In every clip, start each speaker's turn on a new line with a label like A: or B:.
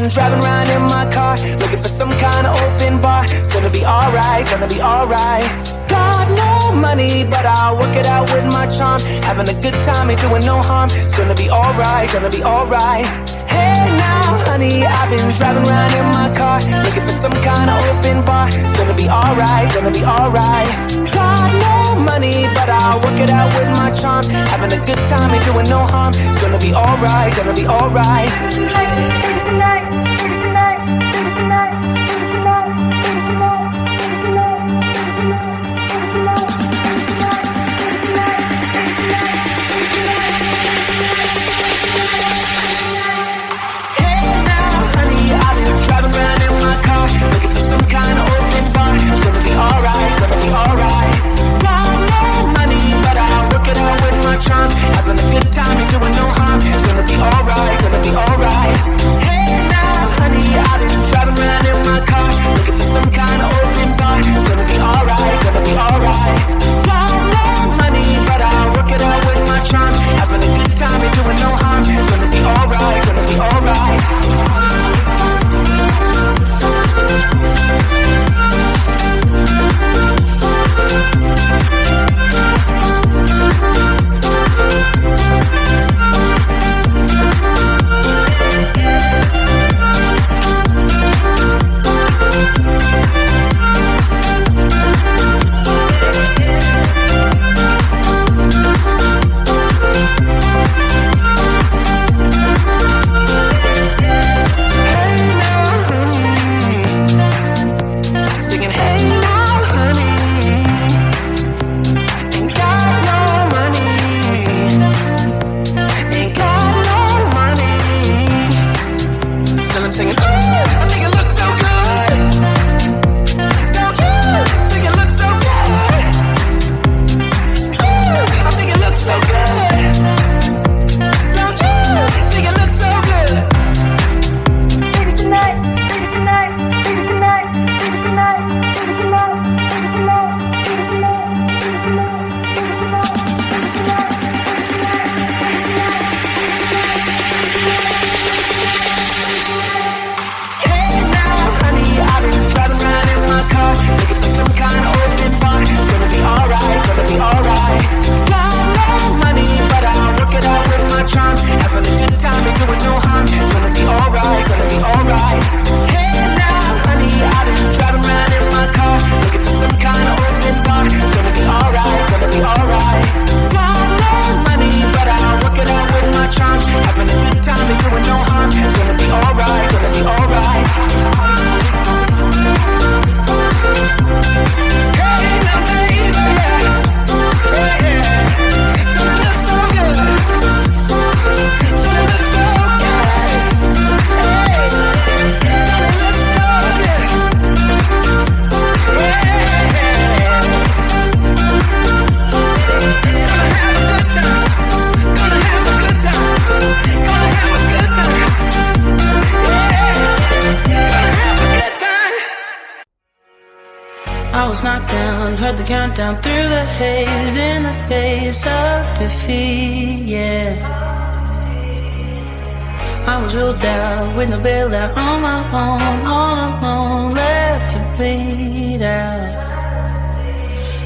A: been driving around in my car, looking for some kind of open bar. It's gonna be alright, gonna be alright. Got no money, but I'll work it out with my charm. Having a good time, ain't doing no harm. It's gonna be alright, gonna be alright. Hey now, honey, I've been driving around in my car, looking for some kind of open bar. It's gonna be alright, gonna be alright. Got no money, but I'll work it out with my charm. Having a good time, ain't doing no harm. It's gonna be alright, gonna be alright. Some kind of open bar. It's gonna be alright, gonna be alright. Got no money, but I'll work it out with my charm. Having a good time, ain't doing no harm. It's gonna be alright, gonna be alright. Hey now, honey, I've been driving around in my car, looking for some kind of open bar. It's gonna be alright, gonna be alright. Got no money, but I'll work it out with my charm. Having a good time, ain't doing no harm. It's gonna be alright, gonna be alright.
B: Heard the countdown through the haze in the face of defeat, yeah. I was ruled out with no bailout on my own, all alone, left to bleed out.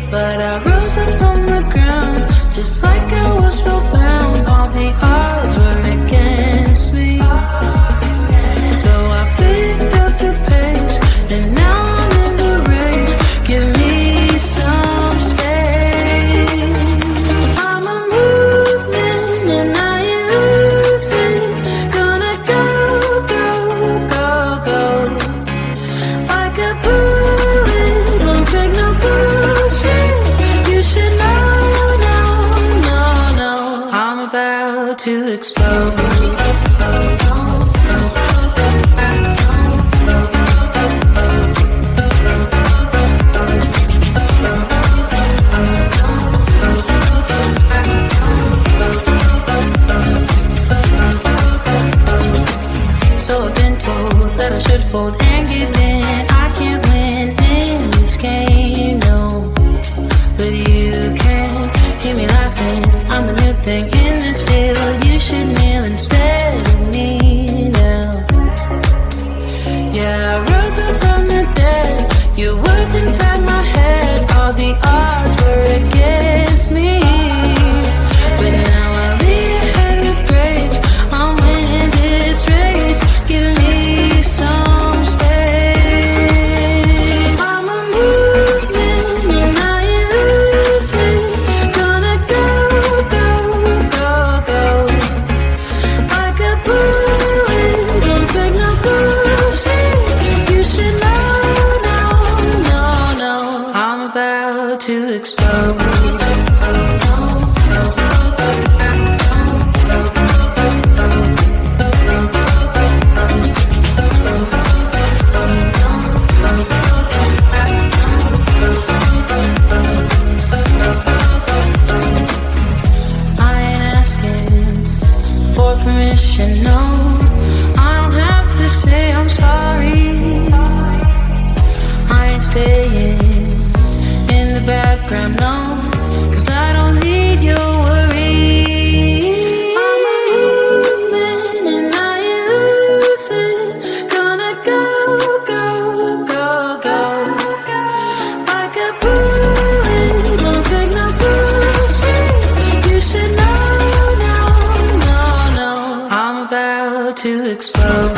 B: But I rose up from the ground, just like I was spellbound. All the odds were against me, so I picked up the pace, and now I'm in the race. Give me some space. I'm a movement and I ain't losing. Gonna go, go, go, go. Like a bullet, won't take no bullshit. You should know, no, no, no. I'm about to explode. I should fold and give in. I can't win in this game, no. But you can hear me laughing. I'm the new thing in this field. You should kneel and stay. to explode. Permission, no, I don't have to say I'm sorry. I ain't staying in the background, no, 'cause I don't need your worry. I'm a human and I ain't losing. Gonna go, go, go, go. Like a bullet, don't take no bullshit. You should know. To explode.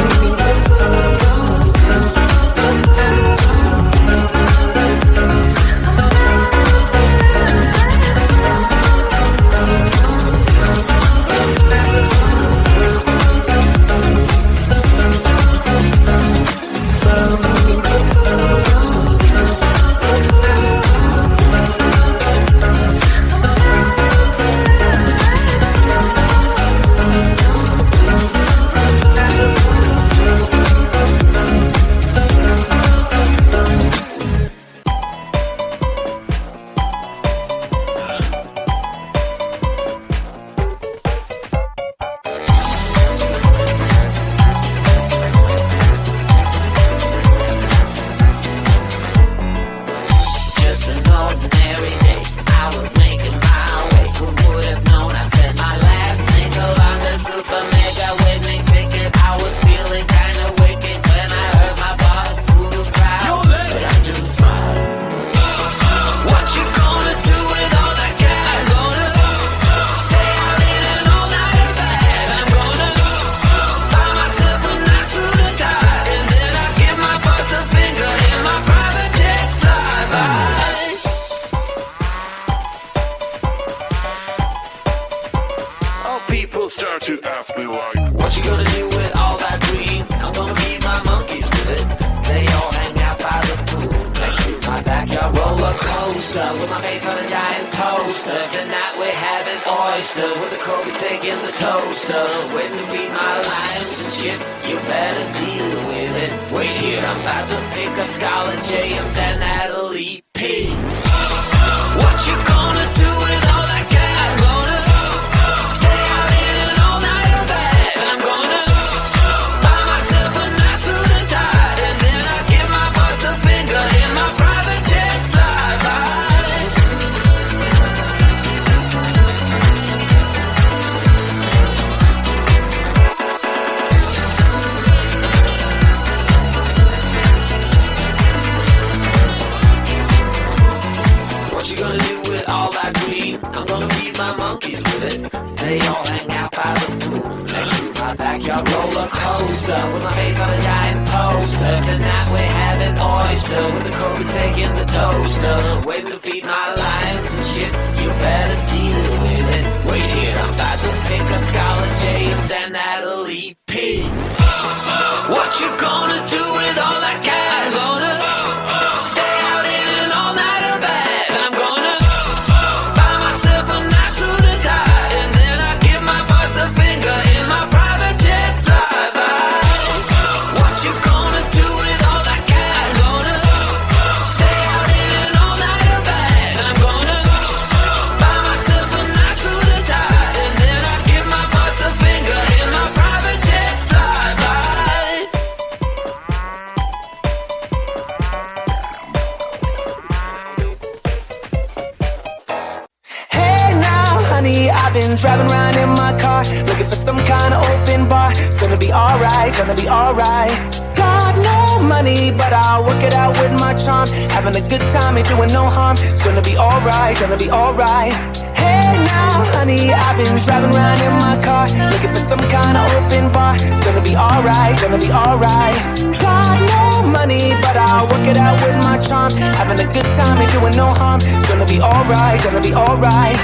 A: Driving around in my car, looking for some kind of open bar. It's gonna be alright, gonna be alright. Got no money, but I'll work it out with my charm. Having a good time, ain't doing no harm. It's gonna be alright, gonna be alright. Hey now, honey, I've been driving around in my car, looking for some kind of open bar. It's gonna be alright, gonna be alright. Got no money, but I'll work it out with my charm. Having a good time, ain't doing no harm. It's gonna be alright, gonna be alright.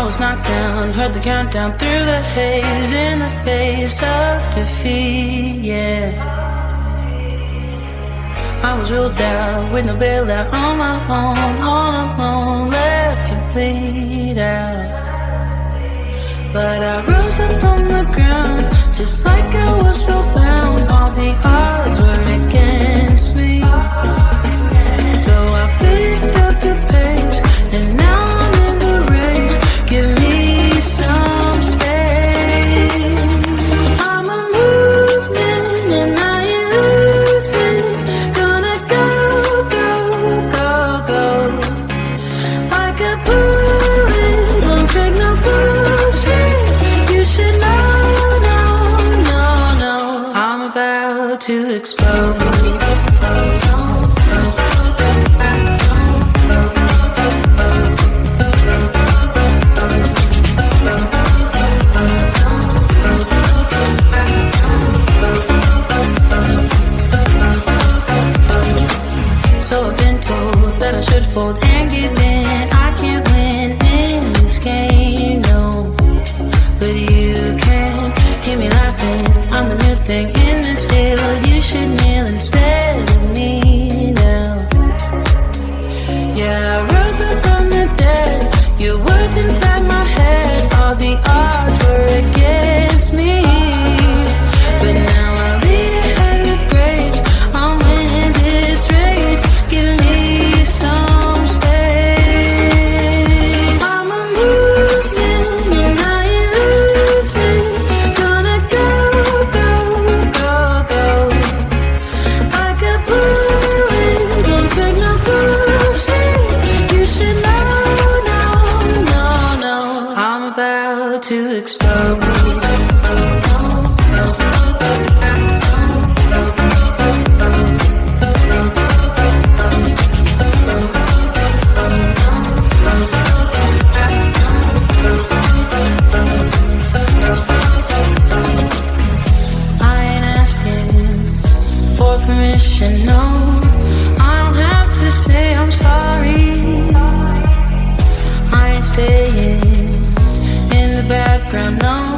B: was knocked down, heard the countdown through the haze, in the face of defeat, yeah. I was ruled out with no bailout, on my own, all alone, left to bleed out. But I rose up from the ground, just like I was spellbound. All the odds were against me, so I picked up the pace, and now I'm in the race. Give me some space. I'm a movement and I ain't losing. Gonna go, go, go, go. Like a bullet, won't take no bullshit. You should know, no, no, no. I'm about to explode. So I've been told that I should fold and give in. I can't win in this game, no. But you can hear me laughing. I'm the new thing in this field. You should kneel instead of me now. Yeah, I rose up from the dead. Your words inside my head. All the odds were against me, but now I'll lead ahead with grace. I'm winning this race. Give me some space. I'm a movement and I ain't losing. Gonna go, go, go, go. Like a bullet, won't take no bullshit. You should know, no, no, no. I'm about to explode. Permission, no, I don't have to say I'm sorry. I ain't staying in the background, no.